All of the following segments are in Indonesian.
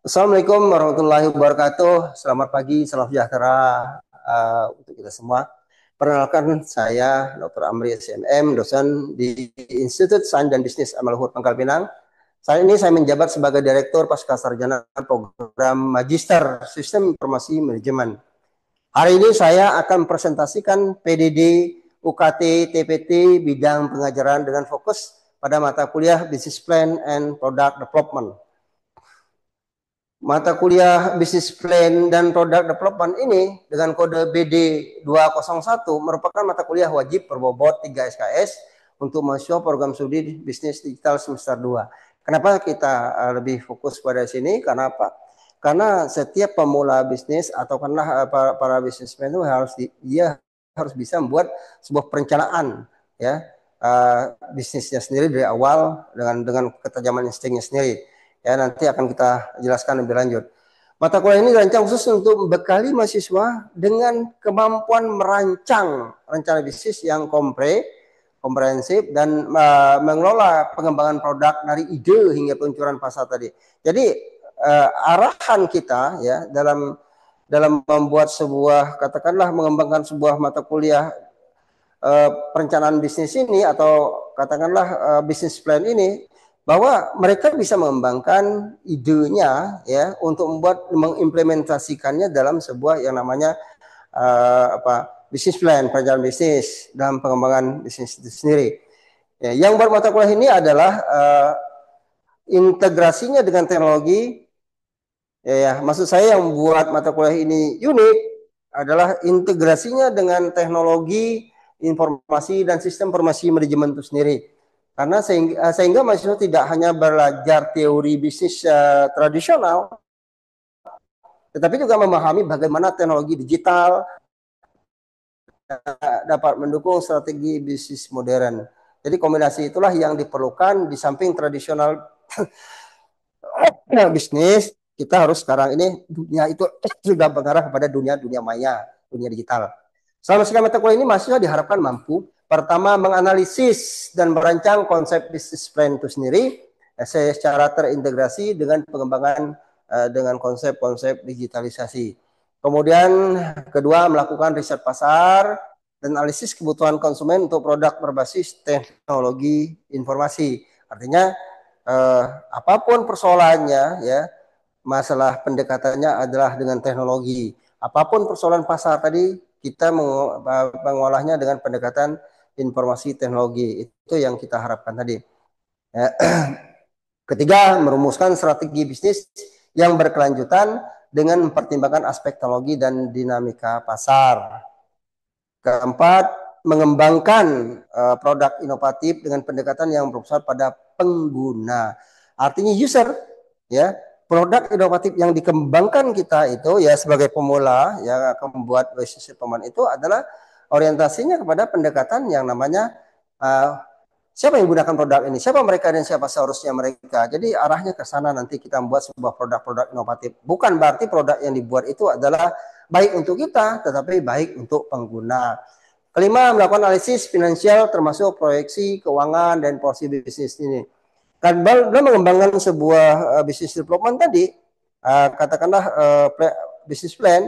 Assalamualaikum warahmatullahi wabarakatuh. Selamat pagi, salam sejahtera untuk kita semua. Perkenalkan saya Dr. Amri SMM, dosen di Institut Sains dan Bisnis Amal Luhur Pangkal Pinang. Saat ini saya menjabat sebagai Direktur Pascasarjana Program Magister Sistem Informasi Manajemen. Hari ini saya akan presentasikan PDD UKT TPT bidang pengajaran dengan fokus pada mata kuliah Business Plan and Product Development. Mata kuliah Business Plan dan Product Development ini dengan kode BD 201 merupakan mata kuliah wajib berbobot 3 SKS untuk mahasiswa program studi bisnis digital semester 2. Kenapa kita lebih fokus pada sini? Karena apa? Karena setiap pemula bisnis atau karena para businessman itu dia harus bisa membuat sebuah perencanaan ya bisnisnya sendiri dari awal dengan ketajaman instingnya sendiri. Ya, nanti akan kita jelaskan lebih lanjut. Mata kuliah ini dirancang khusus untuk membekali mahasiswa dengan kemampuan merancang rencana bisnis yang komprehensif dan mengelola pengembangan produk dari ide hingga peluncuran pasar tadi. Jadi arahan kita ya dalam membuat sebuah katakanlah mengembangkan sebuah mata kuliah perencanaan bisnis ini atau katakanlah bisnis plan ini bahwa mereka bisa mengembangkan idenya ya untuk mengimplementasikannya dalam sebuah yang namanya bisnis plan, perencanaan bisnis dalam pengembangan bisnis itu sendiri. Ya, yang buat mata kuliah ini adalah integrasinya dengan teknologi. Ya, maksud saya yang buat mata kuliah ini unik adalah integrasinya dengan teknologi informasi dan sistem informasi manajemen itu sendiri. Karena sehingga mahasiswa tidak hanya belajar teori bisnis tradisional, tetapi juga memahami bagaimana teknologi digital dapat mendukung strategi bisnis modern. Jadi kombinasi itulah yang diperlukan di samping tradisional bisnis. Kita harus sekarang ini dunia itu sudah mengarah kepada dunia maya, dunia digital. Selama sekian mata kuliah ini mahasiswa diharapkan mampu pertama menganalisis dan merancang konsep bisnis plan itu sendiri secara terintegrasi dengan pengembangan dengan konsep-konsep digitalisasi. Kemudian kedua melakukan riset pasar dan analisis kebutuhan konsumen untuk produk berbasis teknologi informasi. Artinya apapun persoalannya ya, masalah pendekatannya adalah dengan teknologi. Apapun persoalan pasar tadi kita mengolahnya dengan pendekatan informasi teknologi. Itu yang kita harapkan tadi. Ya. Ketiga, merumuskan strategi bisnis yang berkelanjutan dengan mempertimbangkan aspek teknologi dan dinamika pasar. Keempat, mengembangkan produk inovatif dengan pendekatan yang berpusat pada pengguna. Artinya user, ya. Produk inovatif yang dikembangkan kita itu ya sebagai pemula yang akan membuat bisnis development itu adalah orientasinya kepada pendekatan yang namanya siapa yang menggunakan produk ini, siapa mereka dan siapa seharusnya mereka. Jadi arahnya ke sana nanti kita membuat sebuah produk-produk inovatif. Bukan berarti produk yang dibuat itu adalah baik untuk kita, tetapi baik untuk pengguna. Kelima, melakukan analisis finansial termasuk proyeksi keuangan dan porsi bisnis ini. Dan dalam mengembangkan sebuah bisnis development tadi, katakanlah bisnis plan,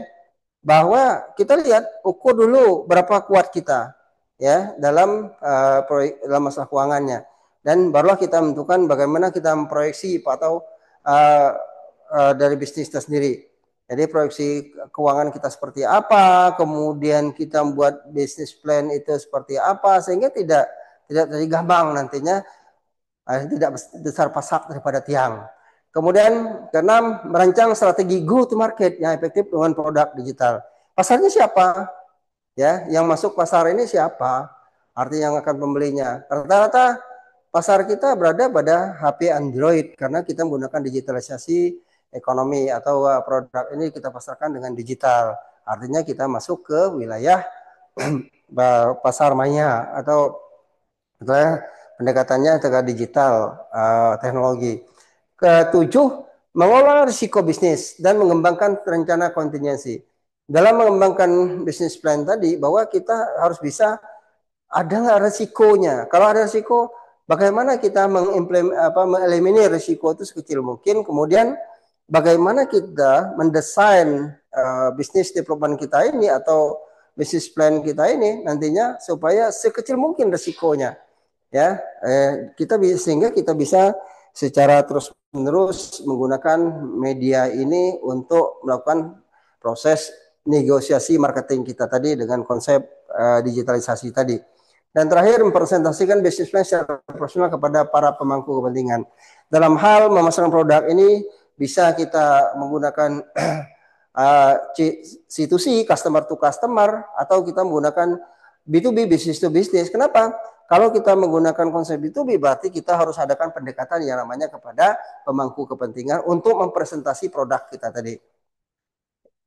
bahwa kita lihat ukur dulu berapa kuat kita ya dalam dalam masalah keuangannya, dan barulah kita menentukan bagaimana kita memproyeksi atau dari bisnis kita sendiri. Jadi proyeksi keuangan kita seperti apa, kemudian kita membuat bisnis plan itu seperti apa, sehingga tidak terjadi gampang nantinya tidak besar pasak daripada tiang. Kemudian keenam, merancang strategi go to market yang efektif dengan produk digital. Pasarnya siapa? Ya, yang masuk pasar ini siapa? Artinya yang akan pembelinya. Rata-rata pasar kita berada pada HP Android karena kita menggunakan digitalisasi ekonomi atau produk ini kita pasarkan dengan digital. Artinya kita masuk ke wilayah pasar maya atau pendekatannya terkait digital teknologi. Ketujuh, mengolah risiko bisnis dan mengembangkan rencana kontingensi. Dalam mengembangkan bisnis plan tadi, bahwa kita harus bisa ada nggak risikonya. Kalau ada risiko, bagaimana kita mengeliminir risiko itu sekecil mungkin. Kemudian bagaimana kita mendesain bisnis development kita ini atau bisnis plan kita ini nantinya supaya sekecil mungkin resikonya, ya, sehingga kita bisa secara terus menerus menggunakan media ini untuk melakukan proses negosiasi marketing kita tadi dengan konsep digitalisasi tadi. Dan terakhir, mempresentasikan bisnis plan secara profesional kepada para pemangku kepentingan. Dalam hal memasarkan produk ini bisa kita menggunakan C2C, customer to customer, atau kita menggunakan B2B, business to business. Kenapa? Kalau kita menggunakan konsep B2B, berarti kita harus adakan pendekatan yang namanya kepada pemangku kepentingan untuk mempresentasi produk kita tadi.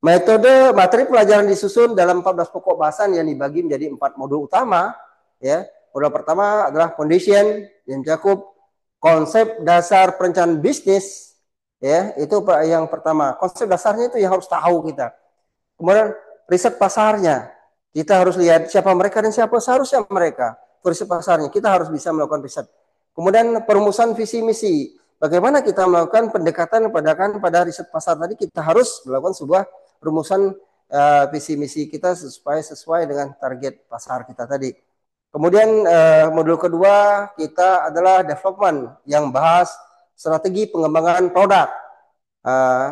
Metode materi pelajaran disusun dalam 14 pokok bahasan yang dibagi menjadi 4 modul utama. Ya, modul pertama adalah foundation yang mencakup konsep dasar perencanaan bisnis. Ya, itu yang pertama. Konsep dasarnya itu yang harus tahu kita. Kemudian riset pasarnya. Kita harus lihat siapa mereka dan siapa seharusnya mereka. Riset pasarnya kita harus bisa melakukan riset. Kemudian perumusan visi misi. Bagaimana kita melakukan pendekatan pada riset pasar tadi, kita harus melakukan sebuah rumusan visi misi kita supaya sesuai dengan target pasar kita tadi. Kemudian modul kedua kita adalah development yang bahas strategi pengembangan produk.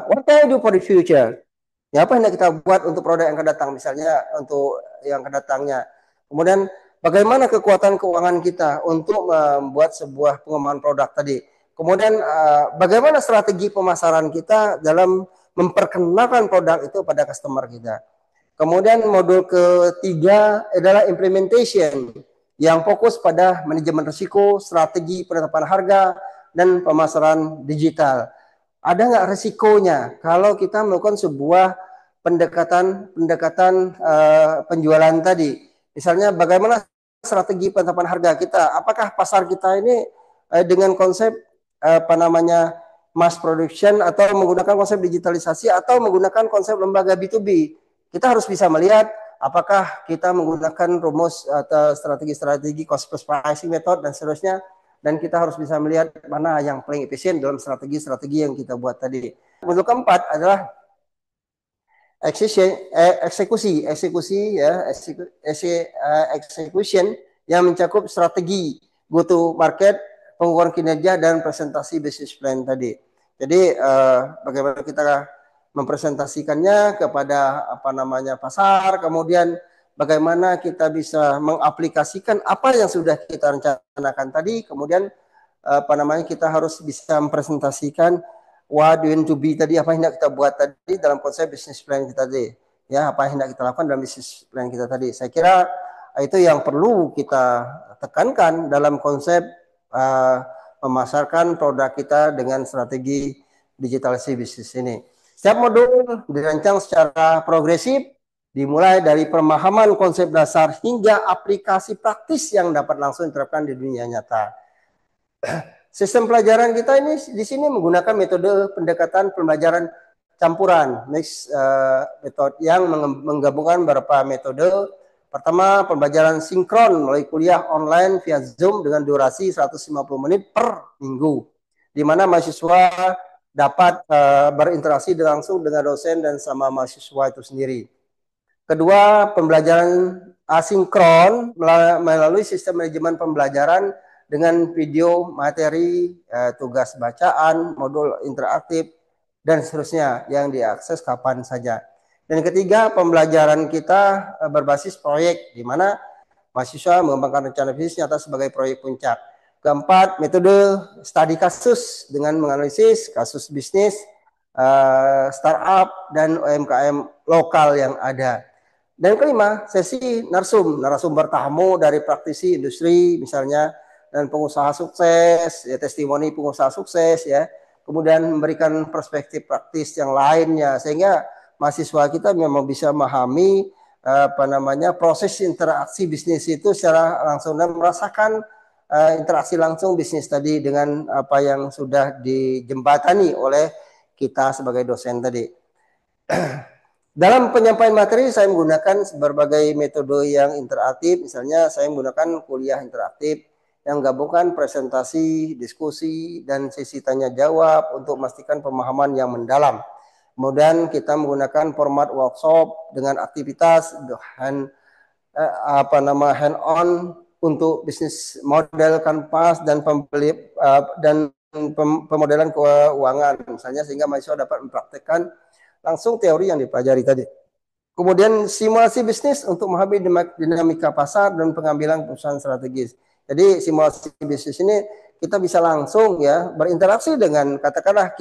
What can I do for the future? Ya, apa yang kita buat untuk produk yang akan datang, misalnya untuk yang akan datangnya. Kemudian bagaimana kekuatan keuangan kita untuk membuat sebuah pengembangan produk tadi. Kemudian bagaimana strategi pemasaran kita dalam memperkenalkan produk itu pada customer kita. Kemudian modul ketiga adalah implementation yang fokus pada manajemen risiko, strategi penetapan harga, dan pemasaran digital. Ada nggak risikonya kalau kita melakukan sebuah pendekatan penjualan tadi? Misalnya bagaimana strategi penetapan harga kita? Apakah pasar kita ini dengan konsep mass production atau menggunakan konsep digitalisasi atau menggunakan konsep lembaga B2B? Kita harus bisa melihat apakah kita menggunakan rumus atau strategi-strategi cost plus pricing method dan seterusnya, dan kita harus bisa melihat mana yang paling efisien dalam strategi-strategi yang kita buat tadi. Modul keempat adalah eksekusi execution yang mencakup strategi go to market, pengukuran kinerja, dan presentasi business plan tadi. Jadi bagaimana kita mempresentasikannya kepada pasar, kemudian bagaimana kita bisa mengaplikasikan apa yang sudah kita rencanakan tadi, kemudian kita harus bisa mempresentasikan what doing to be tadi, apa yang hendak kita buat tadi dalam konsep business plan kita tadi, ya, apa yang hendak kita lakukan dalam business plan kita tadi. Saya kira itu yang perlu kita tekankan dalam konsep memasarkan produk kita dengan strategi digitalisasi bisnis ini. Setiap modul dirancang secara progresif, dimulai dari pemahaman konsep dasar hingga aplikasi praktis yang dapat langsung diterapkan di dunia nyata. Sistem pelajaran kita ini di sini menggunakan metode pendekatan pembelajaran campuran, mix method, yang menggabungkan beberapa metode. Pertama, pembelajaran sinkron melalui kuliah online via Zoom dengan durasi 150 menit per minggu, di mana mahasiswa dapat berinteraksi langsung dengan dosen dan sama mahasiswa itu sendiri. Kedua, pembelajaran asinkron melalui sistem manajemen pembelajaran dengan video, materi, tugas bacaan, modul interaktif, dan seterusnya yang diakses kapan saja. Dan ketiga, pembelajaran kita berbasis proyek, di mana mahasiswa mengembangkan rencana bisnis nyata sebagai proyek puncak. Keempat, metode studi kasus dengan menganalisis kasus bisnis, startup, dan UMKM lokal yang ada. Dan kelima, sesi narasumber tamu dari praktisi industri misalnya, dan pengusaha sukses, ya, testimoni pengusaha sukses, ya, kemudian memberikan perspektif praktis yang lainnya, sehingga mahasiswa kita memang bisa memahami proses interaksi bisnis itu secara langsung dan merasakan interaksi langsung bisnis tadi dengan apa yang sudah dijembatani oleh kita sebagai dosen tadi. Dalam penyampaian materi saya menggunakan berbagai metode yang interaktif, misalnya saya menggunakan kuliah interaktif yang gabungkan presentasi, diskusi, dan sesi tanya jawab untuk memastikan pemahaman yang mendalam. Kemudian kita menggunakan format workshop dengan aktivitas hand hand on untuk bisnis model kanvas dan pemodelan keuangan misalnya, sehingga mahasiswa dapat mempraktekkan langsung teori yang dipelajari tadi. Kemudian simulasi bisnis untuk memahami dinamika pasar dan pengambilan keputusan strategis. Jadi simulasi bisnis ini kita bisa langsung ya berinteraksi dengan, katakanlah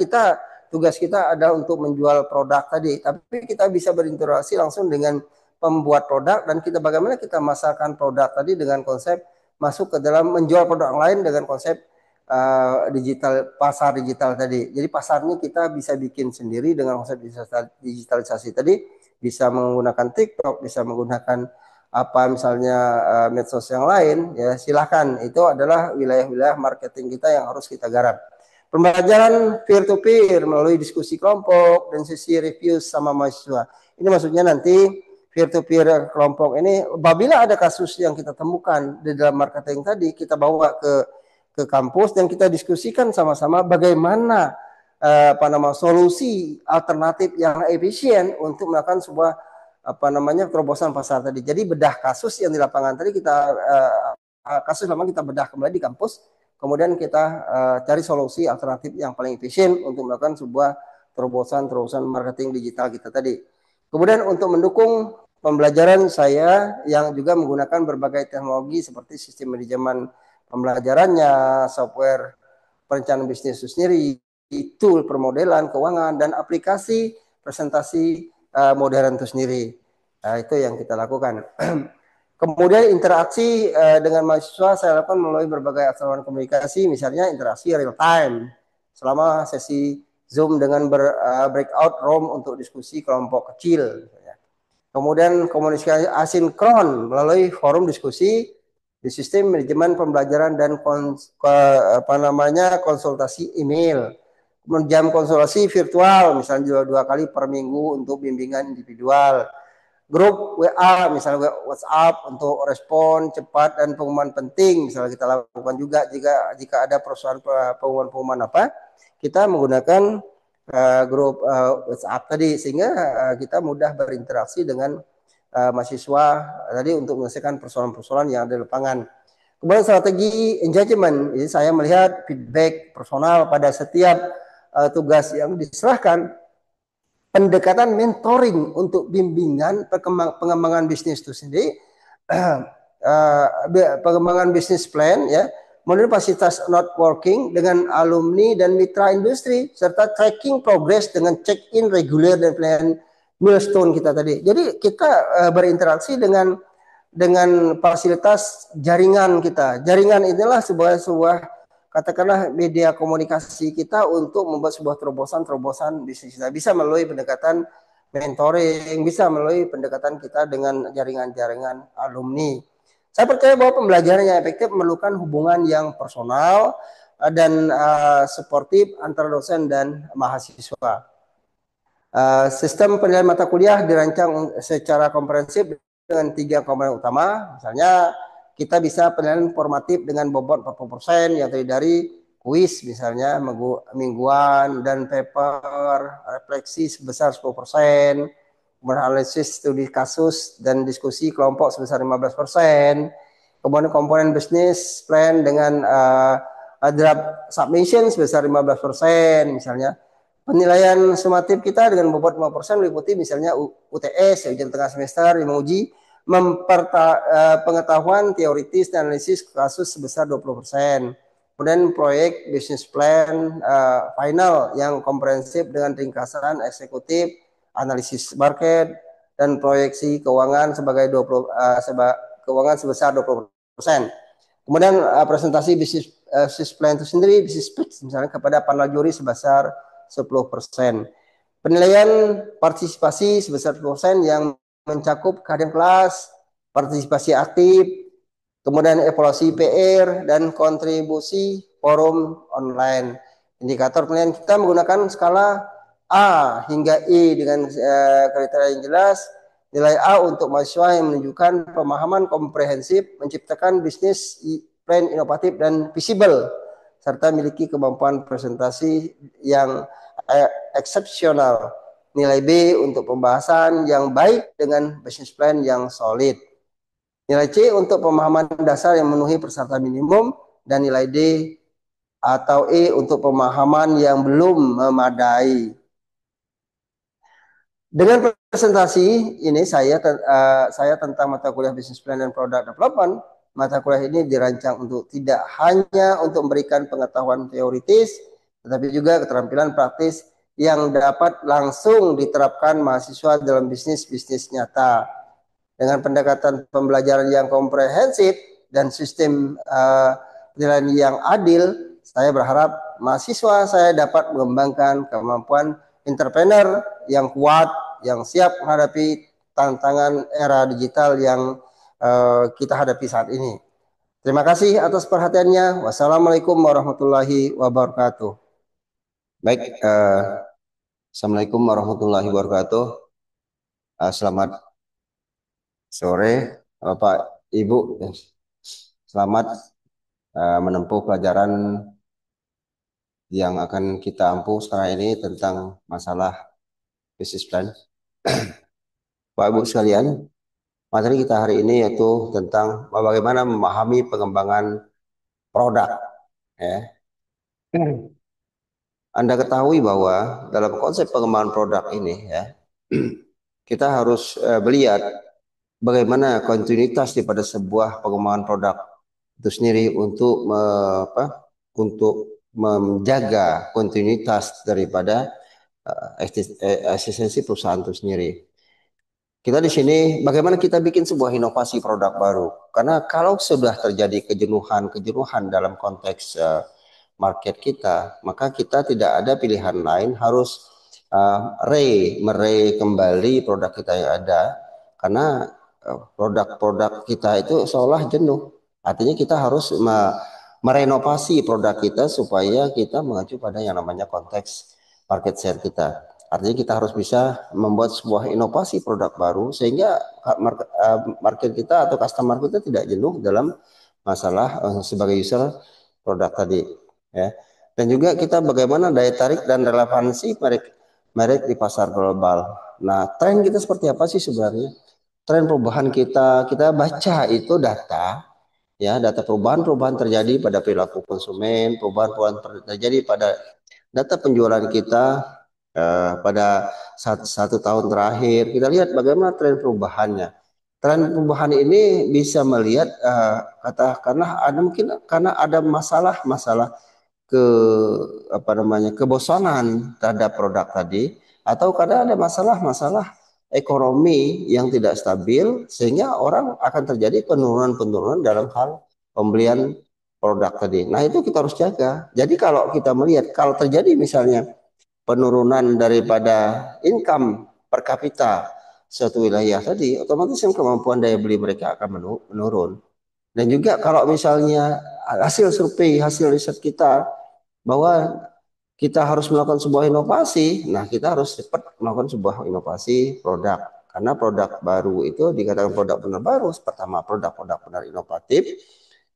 tugas kita ada untuk menjual produk tadi, tapi kita bisa berinteraksi langsung dengan pembuat produk dan bagaimana kita masarkan produk tadi dengan konsep masuk ke dalam menjual produk lain dengan konsep pasar digital tadi. Jadi pasarnya kita bisa bikin sendiri dengan konsep digitalisasi tadi, bisa menggunakan TikTok, bisa menggunakan misalnya medsos yang lain, ya silahkan. Itu adalah wilayah-wilayah marketing kita yang harus kita garap. Pembelajaran peer to peer melalui diskusi kelompok dan sesi review sama mahasiswa. Ini maksudnya nanti peer to peer kelompok ini apabila ada kasus yang kita temukan di dalam marketing tadi, kita bawa ke kampus dan kita diskusikan sama-sama bagaimana solusi alternatif yang efisien untuk melakukan sebuah terobosan pasar tadi. Jadi bedah kasus yang di lapangan tadi kasus lama kita bedah kembali di kampus, kemudian kita cari solusi alternatif yang paling efisien untuk melakukan sebuah terobosan marketing digital kita tadi. Kemudian untuk mendukung pembelajaran saya yang juga menggunakan berbagai teknologi seperti sistem manajemen pembelajarannya, software perencanaan bisnis itu sendiri, tool permodelan keuangan, dan aplikasi presentasi modern itu sendiri. Itu yang kita lakukan. Kemudian interaksi dengan mahasiswa saya lakukan melalui berbagai saluran komunikasi, misalnya interaksi real time selama sesi Zoom dengan breakout room untuk diskusi kelompok kecil. Kemudian komunikasi asinkron melalui forum diskusi di sistem manajemen pembelajaran dan konsultasi email. Kemudian jam konsultasi virtual, misalnya 2 kali per minggu untuk bimbingan individual. Grup WA, misalnya WhatsApp untuk respon cepat dan pengumuman penting, misalnya kita lakukan juga jika ada pengumuman kita menggunakan grup WhatsApp tadi, sehingga kita mudah berinteraksi dengan mahasiswa tadi untuk menyelesaikan persoalan-persoalan yang ada di lapangan. Kemudian strategi engagement, jadi saya melihat feedback personal pada setiap tugas yang diserahkan. Pendekatan mentoring untuk bimbingan pengembangan bisnis itu sendiri, pengembangan bisnis plan ya, kemudian fasilitas networking dengan alumni dan mitra industri, serta tracking progress dengan check-in reguler dan plan milestone kita tadi. Jadi kita berinteraksi dengan fasilitas jaringan kita. Jaringan inilah sebuah katakanlah media komunikasi kita untuk membuat sebuah terobosan bisnis kita. Bisa melalui pendekatan mentoring, bisa melalui pendekatan kita dengan jaringan-jaringan alumni. Saya percaya bahwa pembelajaran yang efektif memerlukan hubungan yang personal dan suportif antara dosen dan mahasiswa. Sistem penilaian mata kuliah dirancang secara komprehensif dengan 3 komponen utama, misalnya kita bisa penilaian formatif dengan bobot 40% yang terdiri dari kuis misalnya mingguan dan paper refleksi sebesar 10%, kemudian analisis studi kasus dan diskusi kelompok sebesar 15%, kemudian komponen bisnis plan dengan draft submission sebesar 15% misalnya. Penilaian sumatif kita dengan bobot 5% meliputi misalnya UTS, ujian tengah semester, menguji pengetahuan teoritis dan analisis kasus sebesar 20%. Kemudian proyek bisnis plan final yang komprehensif dengan ringkasan eksekutif, analisis market, dan proyeksi keuangan keuangan sebesar 20%. Kemudian presentasi bisnis plan itu sendiri, bisnis pitch misalnya kepada panel juri sebesar 10%. Penilaian partisipasi sebesar 10% yang mencakup kehadiran kelas, partisipasi aktif, kemudian evaluasi PR, dan kontribusi forum online. Indikator penilaian kita menggunakan skala A hingga E dengan kriteria yang jelas. Nilai A untuk mahasiswa yang menunjukkan pemahaman komprehensif menciptakan bisnis plan inovatif dan visible, serta memiliki kemampuan presentasi yang eksepsional. Nilai B untuk pembahasan yang baik dengan business plan yang solid. Nilai C untuk pemahaman dasar yang memenuhi persyaratan minimum, dan nilai D atau E untuk pemahaman yang belum memadai. Dengan presentasi ini saya tentang mata kuliah Business Plan dan Product Development. Mata kuliah ini dirancang untuk tidak hanya untuk memberikan pengetahuan teoritis, tetapi juga keterampilan praktis yang dapat langsung diterapkan mahasiswa dalam bisnis nyata. Dengan pendekatan pembelajaran yang komprehensif dan sistem penilaian yang adil, saya berharap mahasiswa saya dapat mengembangkan kemampuan entrepreneur yang kuat, yang siap menghadapi tantangan era digital yang kita hadapi saat ini. Terima kasih atas perhatiannya. Wassalamualaikum warahmatullahi wabarakatuh. Baik, Assalamualaikum warahmatullahi wabarakatuh. Selamat sore, Bapak, Ibu. Selamat menempuh pelajaran yang akan kita ampuh sekarang ini tentang masalah business plan. Bapak Ibu sekalian, materi kita hari ini yaitu tentang bagaimana memahami pengembangan produk. Ya. Anda ketahui bahwa dalam konsep pengembangan produk ini, ya, kita harus melihat bagaimana kontinuitas daripada sebuah pengembangan produk itu sendiri untuk menjaga kontinuitas daripada eksistensi perusahaan itu sendiri. Kita di sini bagaimana kita bikin sebuah inovasi produk baru. Karena kalau sudah terjadi kejenuhan dalam konteks market kita, maka kita tidak ada pilihan lain, harus mere kembali produk kita yang ada. Karena produk-produk kita itu seolah jenuh. Artinya kita harus merenovasi produk kita supaya kita mengacu pada yang namanya konteks market share kita. Artinya kita harus bisa membuat sebuah inovasi produk baru sehingga market kita atau customer kita tidak jenuh dalam masalah sebagai user produk tadi, ya. Dan juga kita bagaimana daya tarik dan relevansi merek di pasar global. Nah, tren kita seperti apa sih sebenarnya? Tren perubahan kita baca itu data, ya, data perubahan terjadi pada perilaku konsumen, perubahan terjadi pada data penjualan kita pada satu tahun terakhir. Kita lihat bagaimana tren perubahannya. Tren perubahan ini bisa melihat karena ada masalah-masalah ke kebosanan terhadap produk tadi, atau kadang ada masalah-masalah ekonomi yang tidak stabil sehingga orang akan terjadi penurunan dalam hal pembelian produk tadi. Nah, itu kita harus jaga. Jadi kalau kita melihat kalau terjadi misalnya penurunan daripada income per kapita suatu wilayah tadi, otomatis kemampuan daya beli mereka akan menurun. Dan juga kalau misalnya hasil survei, hasil riset kita bahwa kita harus melakukan sebuah inovasi, nah kita harus cepat melakukan sebuah inovasi produk. Karena produk baru itu dikatakan produk benar baru. Pertama, produk benar inovatif.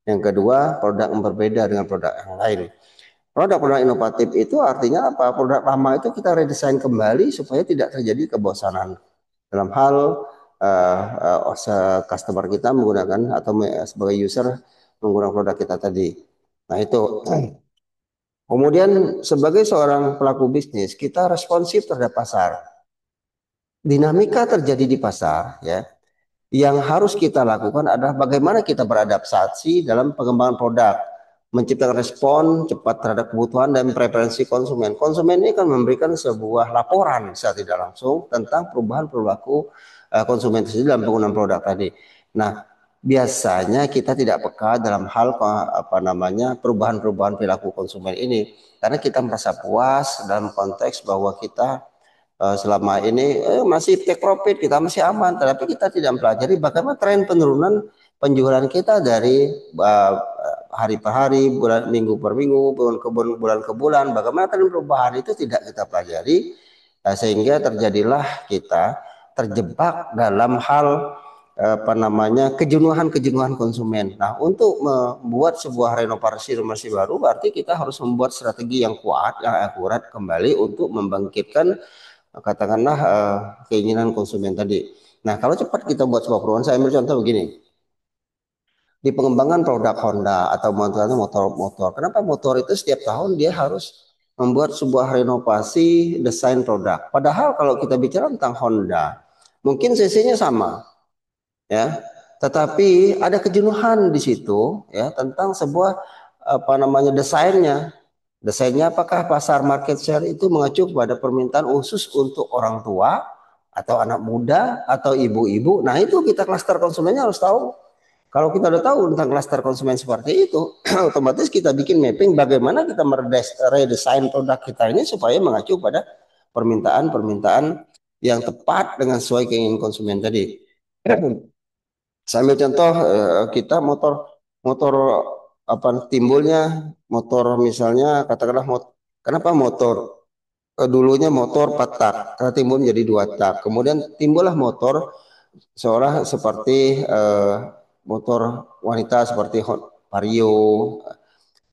Yang kedua, produk yang berbeda dengan produk yang lain. Produk-produk inovatif itu artinya apa? Produk lama itu kita redesain kembali supaya tidak terjadi kebosanan dalam hal customer kita menggunakan atau sebagai user menggunakan produk kita tadi. Nah, itu. Kemudian sebagai seorang pelaku bisnis, kita responsif terhadap pasar. Dinamika terjadi di pasar, ya. Yang harus kita lakukan adalah bagaimana kita beradaptasi dalam pengembangan produk, menciptakan respon cepat terhadap kebutuhan dan preferensi konsumen. Konsumen ini kan memberikan sebuah laporan secara tidak langsung tentang perubahan perilaku konsumen tersebut dalam penggunaan produk tadi. Nah, biasanya kita tidak peka dalam hal perubahan-perubahan perilaku konsumen ini karena kita merasa puas dalam konteks bahwa kita selama ini masih take profit, kita masih aman, tetapi kita tidak mempelajari bagaimana tren penurunan penjualan kita dari hari per hari, minggu per minggu, bulan ke bulan, bagaimana tren perubahan itu tidak kita pelajari, sehingga terjadilah kita terjebak dalam hal kejenuhan konsumen. Nah, untuk membuat sebuah renovasi baru berarti kita harus membuat strategi yang kuat, yang akurat kembali untuk membangkitkan katakanlah keinginan konsumen tadi. Nah, kalau cepat kita buat sebuah perubahan, saya ambil contoh begini. Di pengembangan produk Honda atau motor-motor. Kenapa motor itu setiap tahun dia harus membuat sebuah renovasi desain produk. Padahal kalau kita bicara tentang Honda, mungkin cc-nya sama, ya. Tetapi ada kejenuhan di situ, ya, tentang sebuah desainnya. Desainnya apakah pasar market share itu mengacu pada permintaan khusus untuk orang tua atau anak muda atau ibu-ibu. Nah, itu kita klaster konsumennya harus tahu. Kalau kita udah tahu tentang klaster konsumen seperti itu, otomatis kita bikin mapping bagaimana kita redesign produk kita ini supaya mengacu pada permintaan-permintaan yang tepat dengan sesuai keinginan konsumen tadi. Saya ambil contoh kita motor motor timbulnya motor misalnya katakanlah kenapa motor dulunya motor 4 tak, karena timbul menjadi 2 tak. Kemudian timbullah motor seolah seperti motor wanita seperti Vario,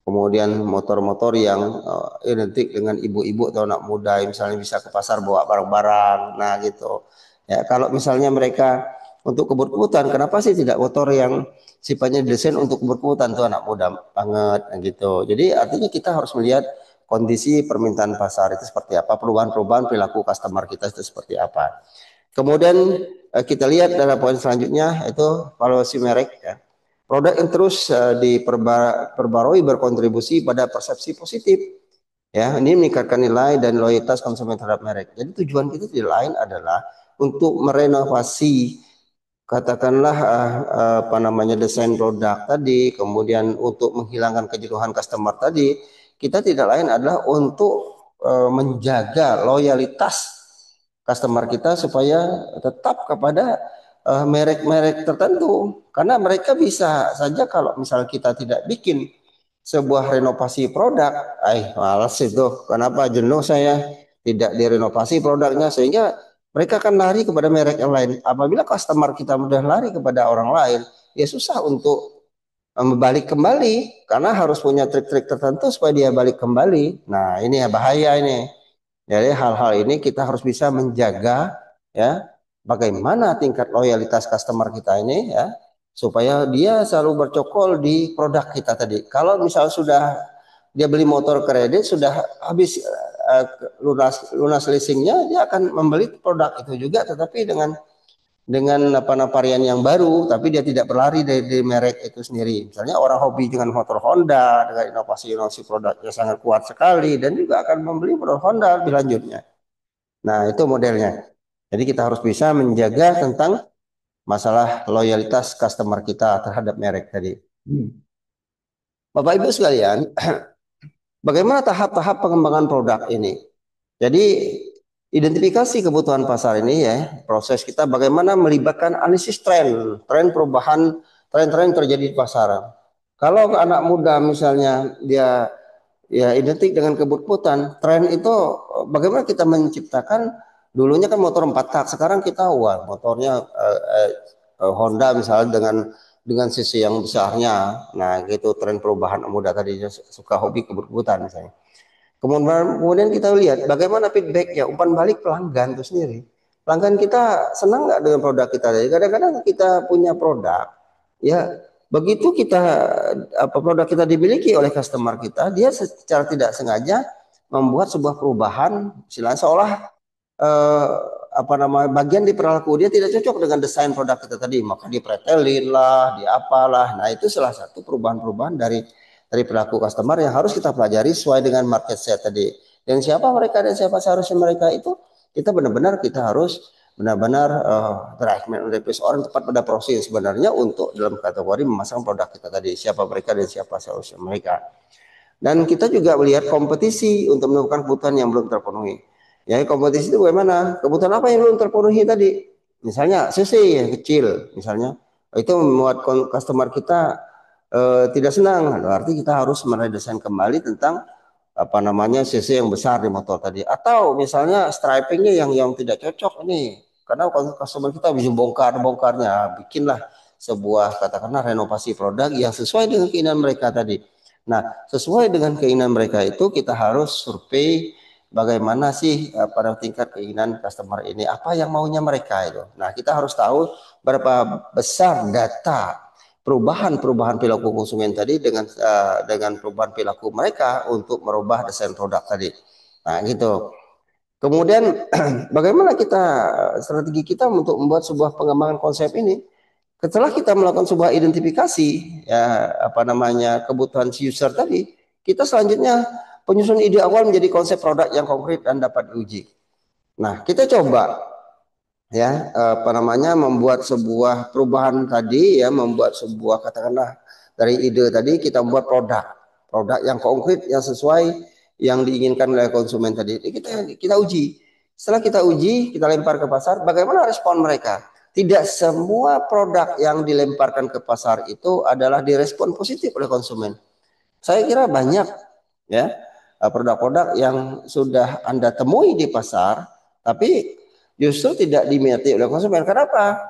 kemudian motor-motor yang identik dengan ibu-ibu atau anak muda misalnya bisa ke pasar bawa barang-barang. Nah, gitu. Ya, kalau misalnya mereka untuk kebut-kebutan, kenapa sih tidak motor yang sifatnya desain untuk kebut-kebutan tuh anak muda banget gitu. Jadi artinya kita harus melihat kondisi permintaan pasar itu seperti apa, perubahan-perubahan perilaku customer kita itu seperti apa. Kemudian kita lihat dalam poin selanjutnya itu valuasi merek, ya. Produk yang terus diperbarui berkontribusi pada persepsi positif, ya. Ini meningkatkan nilai dan loyalitas konsumen terhadap merek. Jadi tujuan kita tidak lain adalah untuk merenovasi katakanlah desain produk tadi, kemudian untuk menghilangkan kejenuhan customer tadi. Kita tidak lain adalah untuk menjaga loyalitas customer kita supaya tetap kepada merek-merek tertentu, karena mereka bisa saja kalau misal kita tidak bikin sebuah renovasi produk, malas itu, kenapa jenuh saya, tidak direnovasi produknya, sehingga mereka akan lari kepada merek yang lain. Apabila customer kita mudah lari kepada orang lain, ya susah untuk balik kembali, karena harus punya trik-trik tertentu supaya dia balik kembali. Nah, ini ya bahaya ini. Jadi hal-hal ini kita harus bisa menjaga, ya, bagaimana tingkat loyalitas customer kita ini, ya, supaya dia selalu bercokol di produk kita tadi. Kalau misal sudah dia beli motor kredit sudah habis lunas leasingnya, dia akan membeli produk itu juga, tetapi dengan varian yang baru, tapi dia tidak berlari dari merek itu sendiri. Misalnya orang hobi dengan motor Honda dengan inovasi-inovasi produknya sangat kuat sekali dan juga akan membeli motor Honda lebih lanjutnya. Nah, itu modelnya. Jadi kita harus bisa menjaga tentang masalah loyalitas customer kita terhadap merek tadi. Bapak Ibu sekalian, bagaimana tahap-tahap pengembangan produk ini? Jadi identifikasi kebutuhan pasar ini, ya, proses kita bagaimana melibatkan analisis tren perubahan, tren-tren terjadi di pasaran. Kalau anak muda misalnya dia ya identik dengan kebut-kebutan, tren itu bagaimana kita menciptakan, dulunya kan motor 4 tak, sekarang kita wah motornya Honda misalnya dengan sisi yang besarnya. Nah, gitu tren perubahan muda tadi suka hobi kebut-kebutan misalnya. Kemudian kita lihat bagaimana feedbacknya, umpan balik pelanggan itu sendiri. Pelanggan kita senang nggak dengan produk kita? Kadang-kadang kita punya produk, ya begitu kita produk kita dimiliki oleh customer kita, dia secara tidak sengaja membuat sebuah perubahan, seolah eh, bagian di perilaku dia tidak cocok dengan desain produk kita tadi, maka dipretelin lah, diapalah. Nah, itu salah satu perubahan-perubahan dari perilaku customer yang harus kita pelajari sesuai dengan market share tadi. Dan siapa mereka dan siapa seharusnya mereka itu, kita benar-benar kita harus benar-benar drive orang tepat pada proses sebenarnya untuk dalam kategori memasang produk kita tadi, siapa mereka dan siapa seharusnya mereka. Dan kita juga melihat kompetisi untuk menemukan kebutuhan yang belum terpenuhi. Ya, kompetisi itu bagaimana? Kebutuhan apa yang belum terpenuhi tadi? Misalnya CC yang kecil, misalnya itu membuat customer kita tidak senang. Berarti kita harus meredesain kembali tentang CC yang besar di motor tadi. Atau misalnya stripingnya yang tidak cocok ini, Karena kalau customer kita bisa bongkarnya, bikinlah sebuah katakanlah renovasi produk yang sesuai dengan keinginan mereka tadi. Nah, sesuai dengan keinginan mereka itu kita harus survei bagaimana sih pada tingkat keinginan customer ini, apa yang maunya mereka itu. Nah, kita harus tahu berapa besar data perubahan perilaku konsumen tadi dengan perubahan perilaku mereka untuk merubah desain produk tadi. Nah, gitu. Kemudian bagaimana kita strategi kita untuk membuat sebuah pengembangan konsep ini? Setelah kita melakukan sebuah identifikasi ya apa namanya kebutuhan si user tadi, kita selanjutnya penyusun ide awal menjadi konsep produk yang konkret dan dapat diuji. Nah, kita coba ya apa namanya membuat sebuah perubahan tadi ya membuat sebuah katakanlah dari ide tadi kita membuat produk yang konkret yang sesuai yang diinginkan oleh konsumen tadi. Kita uji. Setelah kita uji, kita lempar ke pasar, bagaimana respon mereka? Tidak semua produk yang dilemparkan ke pasar itu adalah direspon positif oleh konsumen. Saya kira banyak ya produk-produk yang sudah Anda temui di pasar, tapi justru tidak diminati oleh konsumen. Kenapa?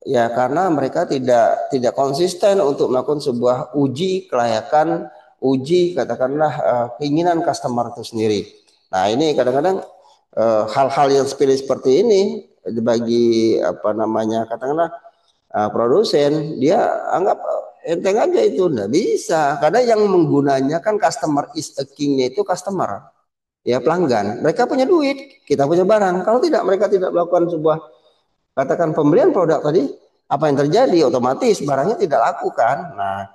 Ya karena mereka tidak konsisten untuk melakukan sebuah uji kelayakan, uji katakanlah keinginan customer itu sendiri. Nah ini kadang-kadang hal-hal yang sepele seperti ini bagi apa namanya katakanlah produsen dia anggap enteng aja itu nggak bisa karena yang menggunanya kan customer is a king-nya itu customer ya pelanggan mereka punya duit kita punya barang kalau tidak mereka tidak melakukan sebuah katakan pembelian produk tadi apa yang terjadi otomatis barangnya tidak laku kan. Nah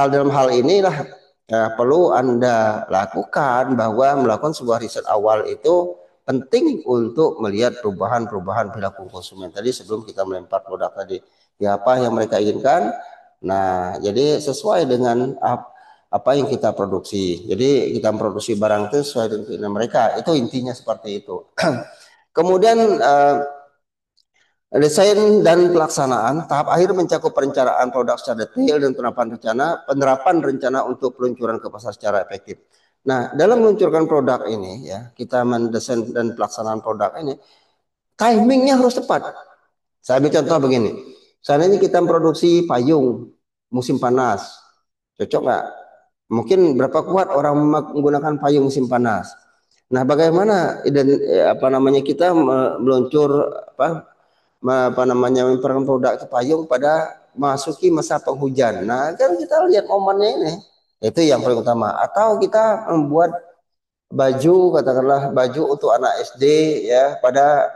dalam hal inilah perlu Anda lakukan bahwa melakukan sebuah riset awal itu penting untuk melihat perubahan-perubahan perilaku konsumen tadi sebelum kita melempar produk tadi. Ya apa yang mereka inginkan. Nah, jadi sesuai dengan apa yang kita produksi. Jadi kita memproduksi barang itu sesuai dengan keinginan mereka. Itu intinya seperti itu. Kemudian desain dan pelaksanaan tahap akhir mencakup perencanaan produk secara detail dan penerapan rencana untuk peluncuran ke pasar secara efektif. Nah, dalam meluncurkan produk ini ya, kita mendesain dan pelaksanaan produk ini, timingnya harus tepat. Saya ambil contoh begini. Seandainya kita memproduksi payung musim panas, cocok nggak? Mungkin berapa kuat orang menggunakan payung musim panas. Nah, bagaimana dan apa namanya kita meluncur apa namanya memperkenalkan produk payung pada masuki masa penghujan. Nah, kan kita lihat momennya ini. Itu yang paling utama. Atau kita membuat baju, katakanlah baju untuk anak SD ya pada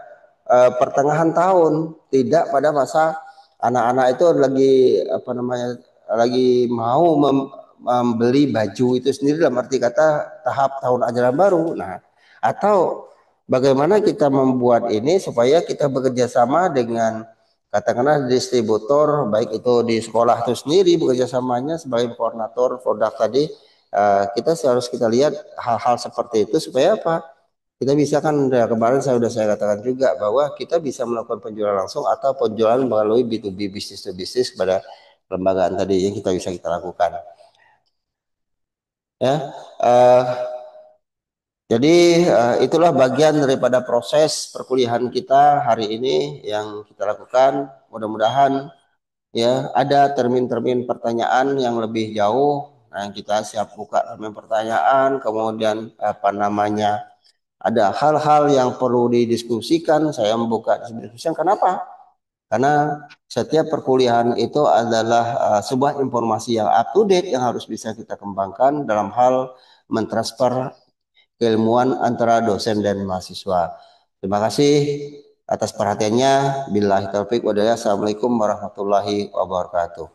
pertengahan tahun, tidak pada masa anak-anak itu lagi apa namanya lagi mau membeli baju itu sendiri dalam arti kata tahap tahun ajaran baru. Nah, atau bagaimana kita membuat ini supaya kita bekerja sama dengan katakanlah distributor baik itu di sekolah itu sendiri bekerja samanya sebagai koordinator produk tadi kita harus kita lihat hal-hal seperti itu supaya apa kita bisa kan ya, kemarin saya katakan juga bahwa kita bisa melakukan penjualan langsung atau penjualan melalui B2B bisnis to bisnis kepada lembagaan tadi yang kita lakukan ya uh, jadi itulah bagian daripada proses perkuliahan kita hari ini yang kita lakukan. Mudah-mudahan ya ada termin-termin pertanyaan yang lebih jauh. Nah, kita siap buka termin pertanyaan, kemudian apa namanya ada hal-hal yang perlu didiskusikan. Saya membuka diskusi. Kenapa? Karena setiap perkuliahan itu adalah sebuah informasi yang up to date yang harus bisa kita kembangkan dalam hal mentransfer keilmuan antara dosen dan mahasiswa. Terima kasih atas perhatiannya. Billahi taufik wa hidayah. Assalamualaikum warahmatullahi wabarakatuh.